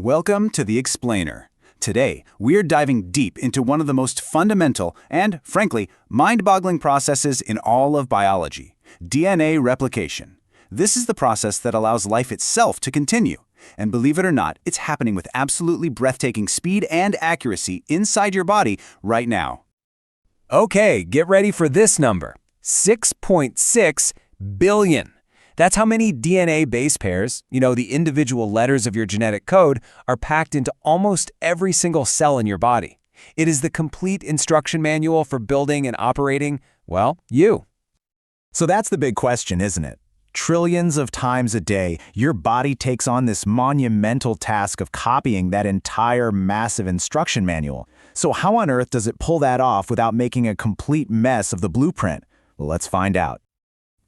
Welcome to The Explainer. Today, we're diving deep into one of the most fundamental and, frankly, mind-boggling processes in all of biology, DNA replication. This is the process that allows life itself to continue. And believe it or not, it's happening with absolutely breathtaking speed and accuracy inside your body right now. Okay, get ready for this number. 6.6 billion. That's how many DNA base pairs, the individual letters of your genetic code, are packed into almost every single cell in your body. It is the complete instruction manual for building and operating, you. So that's the big question, isn't it? Trillions of times a day, your body takes on this monumental task of copying that entire massive instruction manual. So how on earth does it pull that off without making a complete mess of the blueprint? Well, let's find out.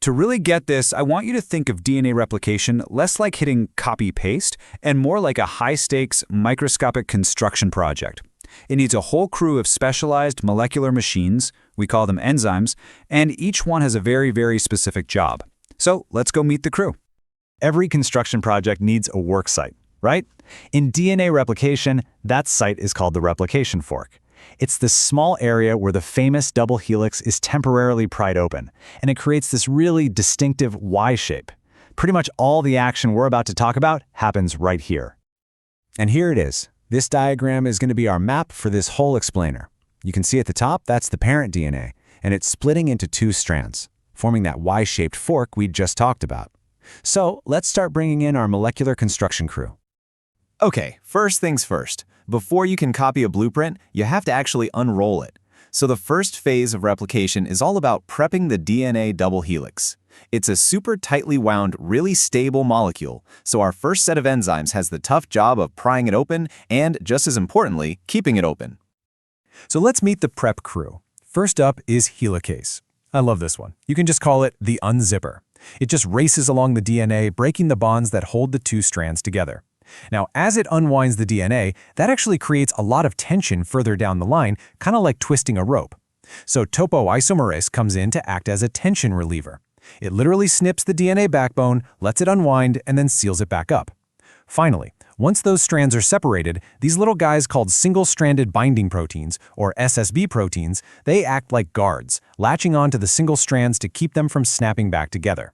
To really get this, I want you to think of DNA replication less like hitting copy-paste and more like a high-stakes, microscopic construction project. It needs a whole crew of specialized molecular machines, we call them enzymes, and each one has a very, very specific job. So let's go meet the crew. Every construction project needs a work site, right? In DNA replication, that site is called the replication fork. It's the small area where the famous double helix is temporarily pried open, and it creates this really distinctive Y shape. Pretty much all the action we're about to talk about happens right here. And here it is. This diagram is going to be our map for this whole explainer. You can see at the top, that's the parent DNA, and it's splitting into two strands, forming that Y-shaped fork we just talked about. So let's start bringing in our molecular construction crew. Okay, first things first. Before you can copy a blueprint, you have to actually unroll it. So the first phase of replication is all about prepping the DNA double helix. It's a super tightly wound, really stable molecule, so our first set of enzymes has the tough job of prying it open and, just as importantly, keeping it open. So let's meet the prep crew. First up is helicase. I love this one. You can just call it the unzipper. It just races along the DNA, breaking the bonds that hold the two strands together. Now, as it unwinds the DNA, that actually creates a lot of tension further down the line, kind of like twisting a rope. So topoisomerase comes in to act as a tension reliever. It literally snips the DNA backbone, lets it unwind, and then seals it back up. Finally, once those strands are separated, these little guys called single-stranded binding proteins, or SSB proteins, they act like guards, latching onto the single strands to keep them from snapping back together.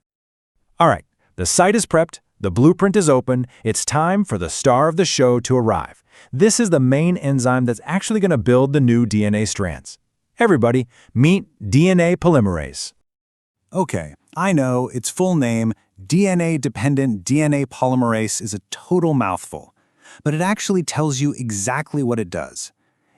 All right, the site is prepped, the blueprint is open, it's time for the star of the show to arrive. This is the main enzyme that's actually going to build the new DNA strands. Everybody, meet DNA polymerase. Okay, I know its full name, DNA-dependent DNA polymerase, is a total mouthful, but it actually tells you exactly what it does.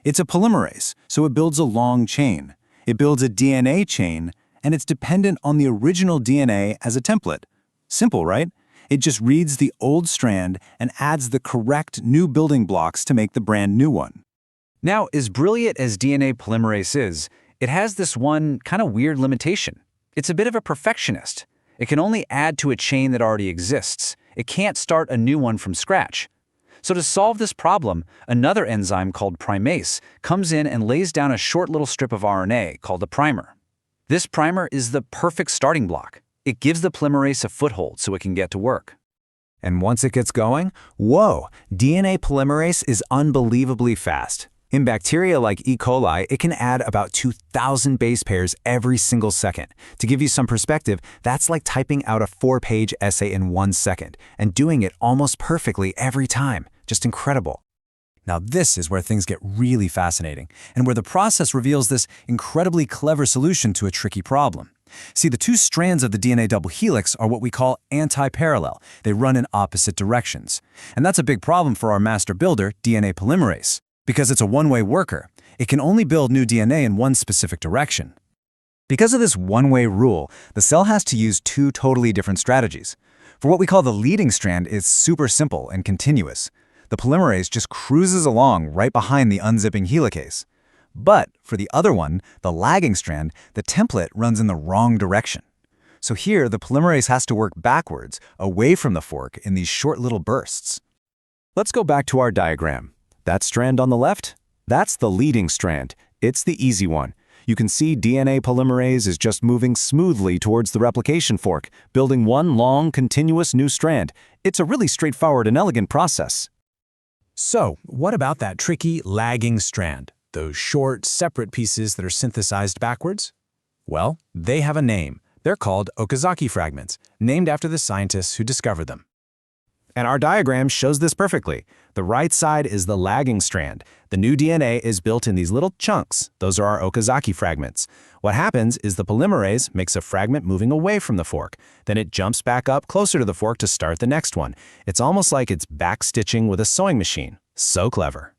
It's a polymerase, so it builds a long chain. It builds a DNA chain, and it's dependent on the original DNA as a template. Simple, right? It just reads the old strand and adds the correct new building blocks to make the brand new one. Now, as brilliant as DNA polymerase is, it has this one kind of weird limitation. It's a bit of a perfectionist. It can only add to a chain that already exists. It can't start a new one from scratch. So to solve this problem, another enzyme called primase comes in and lays down a short little strip of RNA called a primer. This primer is the perfect starting block. It gives the polymerase a foothold so it can get to work. And once it gets going, whoa, DNA polymerase is unbelievably fast. In bacteria like E. coli, it can add about 2,000 base pairs every single second. To give you some perspective, that's like typing out a 4-page essay in 1 second, and doing it almost perfectly every time. Just incredible. Now this is where things get really fascinating, and where the process reveals this incredibly clever solution to a tricky problem. See, the two strands of the DNA double helix are what we call anti-parallel. They run in opposite directions. And that's a big problem for our master builder, DNA polymerase. Because it's a one-way worker, it can only build new DNA in one specific direction. Because of this one-way rule, the cell has to use two totally different strategies. For what we call the leading strand, it's super simple and continuous. The polymerase just cruises along right behind the unzipping helicase. But for the other one, the lagging strand, the template runs in the wrong direction. So here, the polymerase has to work backwards, away from the fork in these short little bursts. Let's go back to our diagram. That strand on the left, that's the leading strand. It's the easy one. You can see DNA polymerase is just moving smoothly towards the replication fork, building one long, continuous new strand. It's a really straightforward and elegant process. So, what about that tricky lagging strand? Those short, separate pieces that are synthesized backwards? Well, they have a name. They're called Okazaki fragments, named after the scientists who discovered them. And our diagram shows this perfectly. The right side is the lagging strand. The new DNA is built in these little chunks. Those are our Okazaki fragments. What happens is the polymerase makes a fragment moving away from the fork. Then it jumps back up closer to the fork to start the next one. It's almost like it's backstitching with a sewing machine. So clever.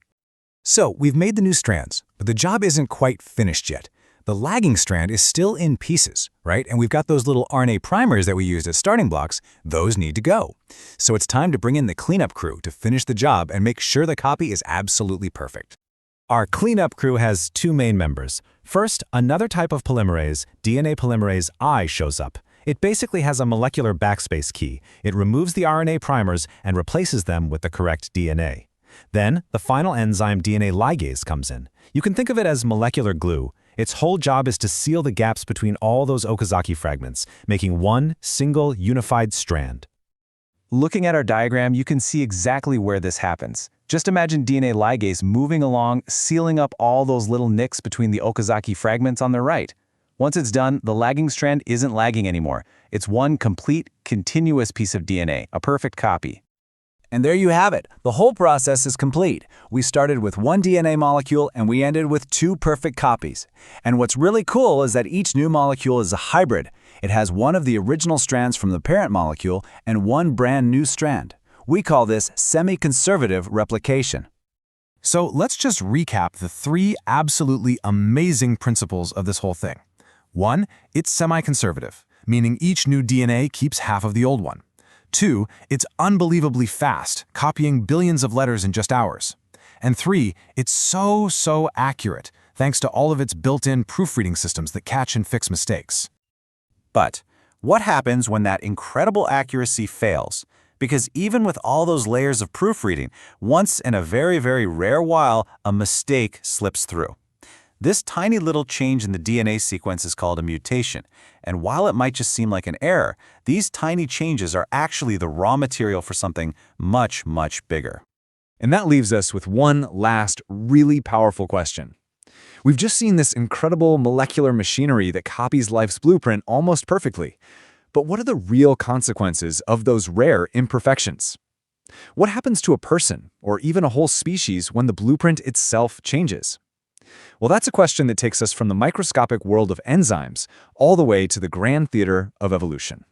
So, we've made the new strands, but the job isn't quite finished yet. The lagging strand is still in pieces, right? And we've got those little RNA primers that we used as starting blocks. Those need to go. So it's time to bring in the cleanup crew to finish the job and make sure the copy is absolutely perfect. Our cleanup crew has two main members. First, another type of polymerase, DNA polymerase I, shows up. It basically has a molecular backspace key. It removes the RNA primers and replaces them with the correct DNA. Then, the final enzyme DNA ligase comes in. You can think of it as molecular glue. Its whole job is to seal the gaps between all those Okazaki fragments, making one single unified strand. Looking at our diagram, you can see exactly where this happens. Just imagine DNA ligase moving along, sealing up all those little nicks between the Okazaki fragments on the right. Once it's done, the lagging strand isn't lagging anymore. It's one complete, continuous piece of DNA, a perfect copy. And there you have it. The whole process is complete. We started with one DNA molecule and we ended with two perfect copies. And what's really cool is that each new molecule is a hybrid. It has one of the original strands from the parent molecule and one brand new strand. We call this semi-conservative replication. So let's just recap the three absolutely amazing principles of this whole thing. 1, it's semi-conservative, meaning each new DNA keeps half of the old one. 2, it's unbelievably fast, copying billions of letters in just hours. And 3, it's so accurate, thanks to all of its built-in proofreading systems that catch and fix mistakes. But what happens when that incredible accuracy fails? Because even with all those layers of proofreading, once in a very rare while, a mistake slips through. This tiny little change in the DNA sequence is called a mutation, and while it might just seem like an error, these tiny changes are actually the raw material for something much bigger. And that leaves us with one last, really powerful question. We've just seen this incredible molecular machinery that copies life's blueprint almost perfectly. But what are the real consequences of those rare imperfections? What happens to a person, or even a whole species, when the blueprint itself changes? Well, that's a question that takes us from the microscopic world of enzymes all the way to the grand theater of evolution.